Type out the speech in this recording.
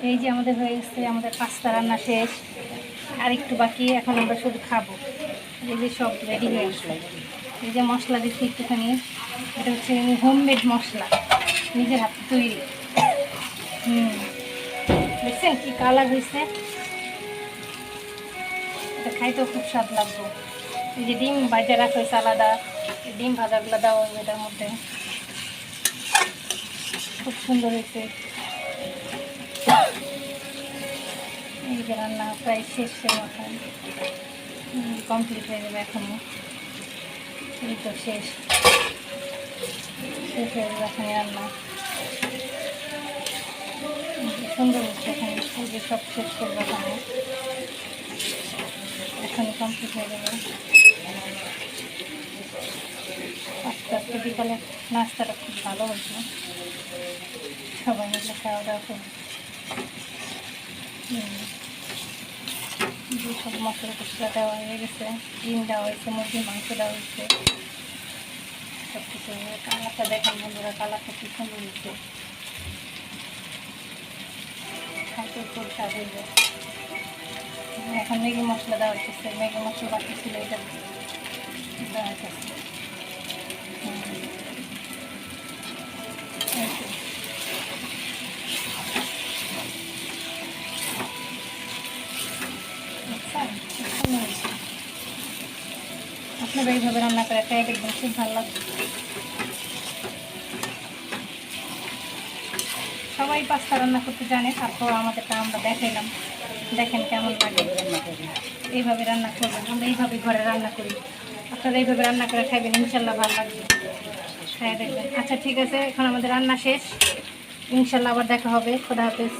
এই যে আমাদের হয়ে গেছে, আমাদের পাস্তা রান্না শেষ, আর একটু বাকি। এখন আমরা শুধু খাবো। এই যে সব রেডি হয়ে গেছে। এই যে মশলা দিচ্ছি একটুখানি, এটা হচ্ছে হোমমেড মশলা, নিজের হাতে তৈরি। দেখছেন কি কালার হয়েছে, এটা খাইতেও খুব স্বাদ লাগবে। এই যে ডিম ভাজা রাখা হয়েছে আলাদা, ডিম ভাজাগুলো দেওয়া হবে এটার মধ্যে, খুব সুন্দর হয়েছে। এই যে রান্না প্রায় শেষের মতন, কমপ্লিট হয়ে যাবে এখনো। এই তো শেষ শেষ হয়ে যাবে এখানে রান্না। সুন্দর হচ্ছে এখানে, এই যে সব শেষ করবো এখানে, এখনই কমপ্লিট হয়ে যাবে। আস্তে আস্তে বিকালে নাস্তাটা খুব ভালো হয়েছে, সবাই মিলে খাওয়া দাওয়া করবে। সব মশলা টসলা দেওয়া হয়ে গেছে, ডিম দেওয়া হয়েছে, মুরগির মাংস দেওয়া হয়েছে, সব কিছু। কালারটা দেখেন বন্ধুরা, কালারটা কি সুন্দর হয়েছে, খাইতে খুব স্বাদ হয়েছে। এখন ম্যাগি মশলা দেওয়া হচ্ছে, ম্যাগি মশলা বাকি ছিল এটা দেওয়া হচ্ছে। আপনারা এইভাবে রান্না করে খাই দেখবেন, খুব ভালো লাগবে। সবাই পাস্তা রান্না করতে জানে, তারপর আমাদেরটা আমরা দেখাইলাম, দেখেন কেমন লাগে। এইভাবে রান্না করবেন, আমরা এইভাবে ঘরে রান্না করি, আপনারা এইভাবে রান্না করে খাইবেন, ইনশাল্লাহ ভালো লাগবে, খাই দেখবেন। আচ্ছা ঠিক আছে, এখন আমাদের রান্না শেষ, ইনশাল্লাহ আবার দেখা হবে। খোদা হাফেজ।